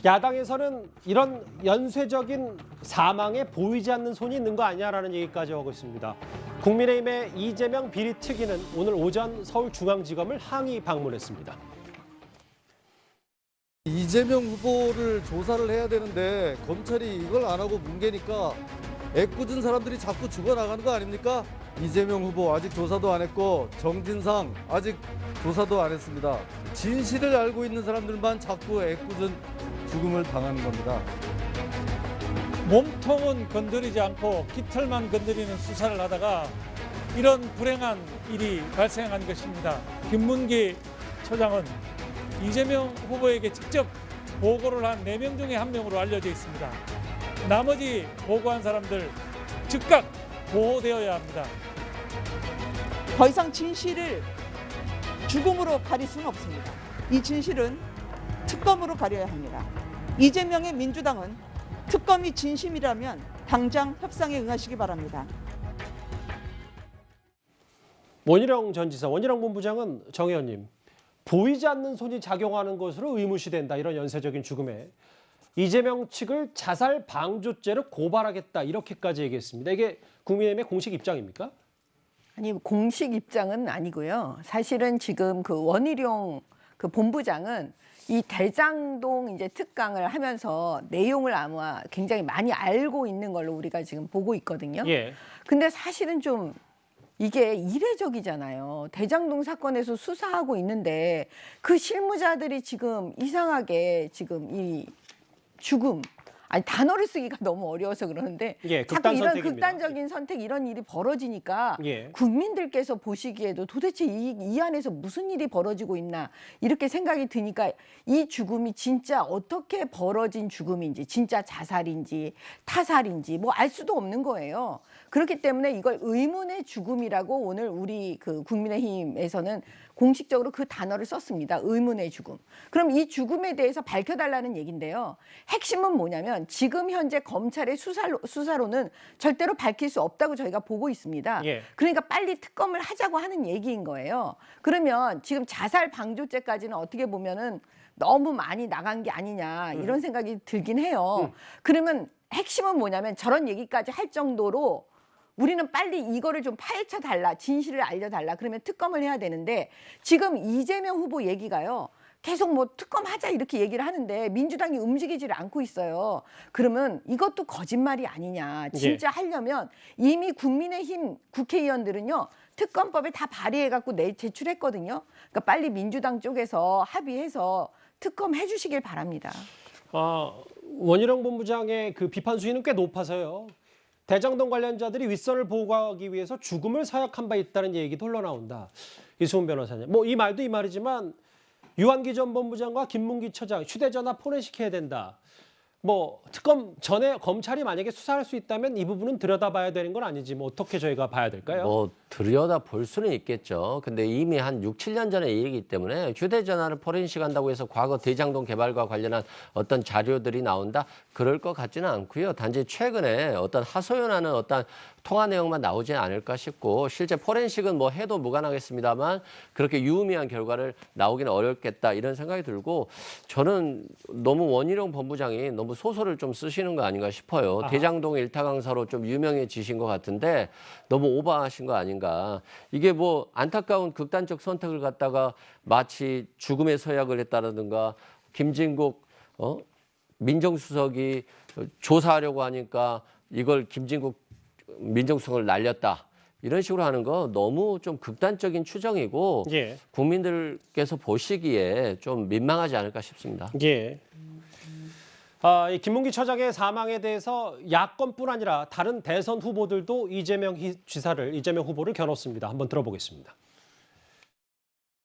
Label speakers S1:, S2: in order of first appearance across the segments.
S1: 야당에서는 이런 연쇄적인 사망에 보이지 않는 손이 있는 거 아니냐라는 얘기까지 하고 있습니다. 국민의힘의 이재명 비리특위는 오늘 오전 서울중앙지검을 항의 방문했습니다.
S2: 이재명 후보를 조사를 해야 되는데 검찰이 이걸 안 하고 뭉개니까 애꿎은 사람들이 자꾸 죽어나가는 거 아닙니까? 이재명 후보 아직 조사도 안 했고 정진상 아직 조사도 안 했습니다. 진실을 알고 있는 사람들만 자꾸 애꿎은 죽음을 당하는 겁니다.
S3: 몸통은 건드리지 않고 깃털만 건드리는 수사를 하다가 이런 불행한 일이 발생한 것입니다. 김문기 처장은 이재명 후보에게 직접 보고를 한 4명 중에 1명으로 알려져 있습니다. 나머지 보고한 사람들 즉각 보호되어야 합니다.
S4: 더 이상 진실을 죽음으로 가릴 수는 없습니다. 이 진실은 특검으로 가려야 합니다. 이재명의 민주당은 특검이 진심이라면 당장 협상에 응하시기 바랍니다.
S1: 원희룡 전 지사, 원희룡 본부장은 정 의원님, 보이지 않는 손이 작용하는 것으로 의무시된다. 이런 연쇄적인 죽음에 이재명 측을 자살 방조죄로 고발하겠다. 이렇게까지 얘기했습니다. 이게 국민의힘의 공식 입장입니까?
S5: 아니, 공식 입장은 아니고요. 사실은 지금 그 원희룡 그 본부장은 이 대장동 이제 특강을 하면서 내용을 아마 굉장히 많이 알고 있는 걸로 우리가 지금 보고 있거든요.
S1: 예.
S5: 근데 사실은 좀 이게 이례적이잖아요. 대장동 사건에서 수사하고 있는데 그 실무자들이 지금 이상하게 지금 이 죽음, 아니 단어를 쓰기가 너무 어려워서 그러는데
S1: 예,
S5: 자꾸 이런
S1: 선택입니다.
S5: 극단적인 선택, 이런 일이 벌어지니까
S1: 예.
S5: 국민들께서 보시기에도 도대체 이 안에서 무슨 일이 벌어지고 있나 이렇게 생각이 드니까 이 죽음이 진짜 어떻게 벌어진 죽음인지, 진짜 자살인지 타살인지 뭐 알 수도 없는 거예요. 그렇기 때문에 이걸 의문의 죽음이라고 오늘 우리 그 국민의힘에서는 공식적으로 그 단어를 썼습니다. 의문의 죽음. 그럼 이 죽음에 대해서 밝혀달라는 얘기인데요. 핵심은 뭐냐면 지금 현재 검찰의 수사로는 절대로 밝힐 수 없다고 저희가 보고 있습니다.
S1: 예.
S5: 그러니까 빨리 특검을 하자고 하는 얘기인 거예요. 그러면 지금 자살 방조죄까지는 어떻게 보면은 너무 많이 나간 게 아니냐 이런 생각이 들긴 해요. 그러면 핵심은 뭐냐면 저런 얘기까지 할 정도로 우리는 빨리 이거를 좀 파헤쳐 달라, 진실을 알려달라. 그러면 특검을 해야 되는데 지금 이재명 후보 얘기가요. 계속 뭐 특검하자 이렇게 얘기를 하는데 민주당이 움직이지를 않고 있어요. 그러면 이것도 거짓말이 아니냐. 진짜 하려면 이미 국민의힘 국회의원들은요. 특검법에 다 발의해갖고 제출했거든요. 그러니까 빨리 민주당 쪽에서 합의해서 특검 해주시길 바랍니다.
S1: 원희룡 본부장의 그 비판 수위는 꽤 높아서요. 대장동 관련자들이 윗선을 보호하기 위해서 죽음을 서약한 바 있다는 얘기도 흘러나온다. 이수훈 변호사님. 뭐 이 말도 이 말이지만 유한기 전 본부장과 김문기 처장 휴대전화 포렌식해야 된다. 뭐 특검 전에 검찰이 만약에 수사할 수 있다면 이 부분은 들여다봐야 되는 건 아니지. 뭐 어떻게 저희가 봐야 될까요?
S6: 뭐 들여다볼 수는 있겠죠. 근데 이미 한 6, 7년 전의 일이기 때문에 휴대전화를 포렌식한다고 해서 과거 대장동 개발과 관련한 어떤 자료들이 나온다? 그럴 것 같지는 않고요. 단지 최근에 어떤 하소연하는 어떤 통화 내용만 나오지 않을까 싶고 실제 포렌식은 뭐 해도 무관하겠습니다만 그렇게 유의미한 결과를 나오기는 어렵겠다 이런 생각이 들고 저는 너무 원희룡 본부장이 너무 소설을 좀 쓰시는 거 아닌가 싶어요.
S1: 아하.
S6: 대장동 일타 강사로 좀 유명해지신 것 같은데 너무 오버하신 거 아닌가. 이게 뭐 안타까운 극단적 선택을 갖다가 마치 죽음의 서약을 했다라든가 김진국 민정수석이 조사하려고 하니까 이걸 김진국 민정수석을 날렸다. 이런 식으로 하는 거 너무 좀 극단적인 추정이고
S1: 예.
S6: 국민들께서 보시기에 좀 민망하지 않을까 싶습니다.
S1: 예. 이 김문기 처장의 사망에 대해서 야권뿐 아니라 다른 대선 후보들도 이재명 후보를 겨눴습니다. 한번 들어보겠습니다.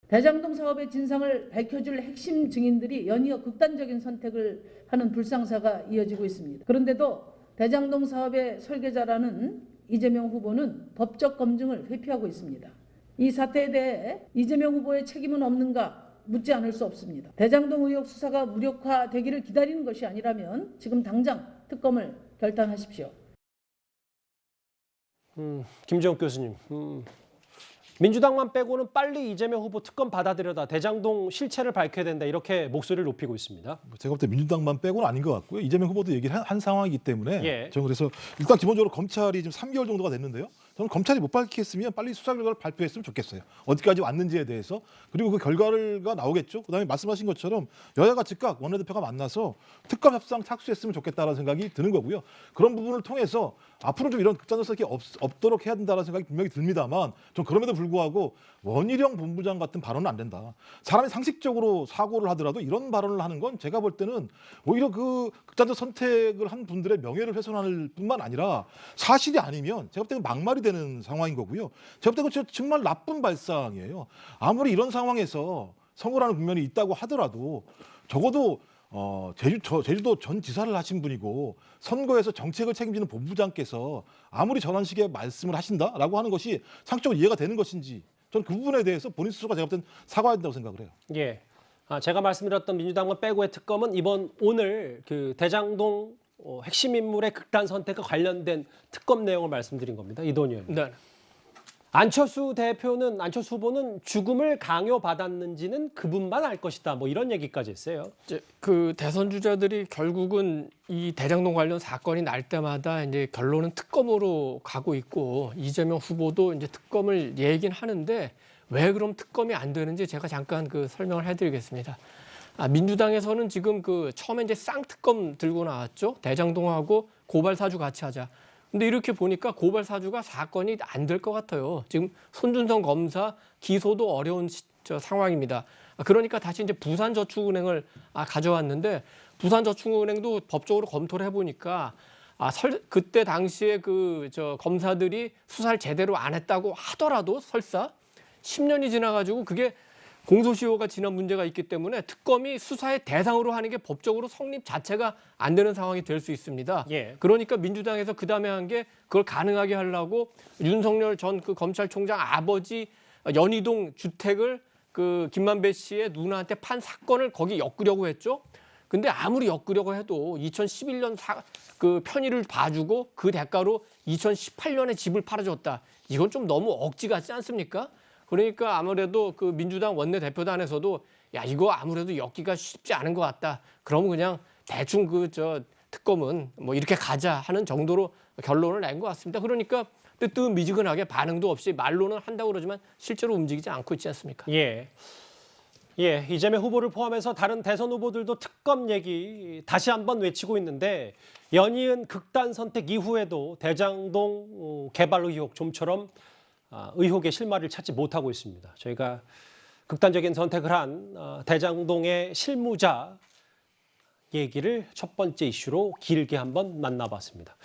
S7: 대장동 사업의 진상을 밝혀줄 핵심 증인들이 연이어 극단적인 선택을 하는 불상사가 이어지고 있습니다. 그런데도 대장동 사업의 설계자라는 이재명 후보는 법적 검증을 회피하고 있습니다. 이 사태에 대해 이재명 후보의 책임은 없는가 묻지 않을 수 없습니다. 대장동 의혹 수사가 무력화되기를 기다리는 것이 아니라면 지금 당장 특검을 결단하십시오.
S1: 김재원 교수님. 민주당만 빼고는 빨리 이재명 후보 특검 받아들여다 대장동 실체를 밝혀야 된다 이렇게 목소리를 높이고 있습니다.
S8: 제가 볼 때 민주당만 빼고는 아닌 것 같고요. 이재명 후보도 얘기를 한 상황이기 때문에
S1: 예.
S8: 저는 그래서 일단 기본적으로 검찰이 지금 3개월 정도가 됐는데요. 저는 검찰이 못 밝혔으면 빨리 수사 결과를 발표했으면 좋겠어요. 어디까지 왔는지에 대해서. 그리고 그 결과가 나오겠죠. 그다음에 말씀하신 것처럼 여야가 즉각 원내대표가 만나서 특검 협상 착수했으면 좋겠다라는 생각이 드는 거고요. 그런 부분을 통해서 앞으로 좀 이런 극단적성이 없도록 해야 된다는 생각이 분명히 듭니다만 좀 그럼에도 불구하고 원희룡 본부장 같은 발언은 안 된다. 사람이 상식적으로 사고를 하더라도 이런 발언을 하는 건 제가 볼 때는 오히려 그 극단적 선택을 한 분들의 명예를 훼손할 뿐만 아니라 사실이 아니면 제가 볼 때는 막말이 되는 상황인 거고요. 제가 볼 때는 정말 나쁜 발상이에요. 아무리 이런 상황에서 선거라는 국면이 있다고 하더라도 적어도 제주도 전 지사를 하신 분이고 선거에서 정책을 책임지는 본부장께서 아무리 저런 식의 말씀을 하신다라고 하는 것이 상식적으로 이해가 되는 것인지 저는 그 부분에 대해서 본인 스스로가 제가 볼 땐 사과해야 된다고 생각을 해요.
S1: 예. 제가 말씀드렸던 민주당만 빼고의 특검은 오늘 그 대장동 핵심 인물의 극단 선택과 관련된 특검 내용을 말씀드린 겁니다. 이동희 의원님.
S9: 네.
S1: 안철수 후보는 죽음을 강요받았는지는 그분만 알 것이다. 뭐 이런 얘기까지 했어요.
S9: 이제 그 대선 주자들이 결국은 이 대장동 관련 사건이 날 때마다 이제 결론은 특검으로 가고 있고 이재명 후보도 이제 특검을 얘기는 하는데 왜 그럼 특검이 안 되는지 제가 잠깐 그 설명을 해드리겠습니다. 민주당에서는 지금 그 처음에 이제 쌍특검 들고 나왔죠. 대장동하고 고발 사주 같이 하자. 근데 이렇게 보니까 고발 사주가 사건이 안 될 것 같아요. 지금 손준성 검사 기소도 어려운 상황입니다. 그러니까 다시 이제 부산저축은행을 가져왔는데 부산저축은행도 법적으로 검토를 해보니까 그때 당시에 검사들이 수사를 제대로 안 했다고 하더라도 설사 10년이 지나가지고 그게 공소시효가 지난 문제가 있기 때문에 특검이 수사의 대상으로 하는 게 법적으로 성립 자체가 안 되는 상황이 될 수 있습니다.
S1: 예.
S9: 그러니까 민주당에서 그다음에 한 게 그걸 가능하게 하려고 윤석열 전 그 검찰총장 아버지 연희동 주택을 그 김만배 씨의 누나한테 판 사건을 거기 엮으려고 했죠. 근데 아무리 엮으려고 해도 2011년 그 편의를 봐주고 그 대가로 2018년에 집을 팔아줬다. 이건 좀 너무 억지 같지 않습니까? 그러니까 아무래도 그 민주당 원내대표단에서도 야 이거 아무래도 엮기가 쉽지 않은 것 같다. 그러면 그냥 대충 특검은 뭐 이렇게 가자 하는 정도로 결론을 낸 것 같습니다. 그러니까 뜨뜻미지근하게 반응도 없이 말로는 한다고 그러지만 실제로 움직이지 않고 있지 않습니까?
S1: 예. 예, 이재명 후보를 포함해서 다른 대선 후보들도 특검 얘기 다시 한번 외치고 있는데 연이은 극단 선택 이후에도 대장동 개발 의혹 좀처럼 의혹의 실마리를 찾지 못하고 있습니다. 저희가 극단적인 선택을 한 대장동의 실무자 얘기를 첫 번째 이슈로 길게 한번 만나봤습니다.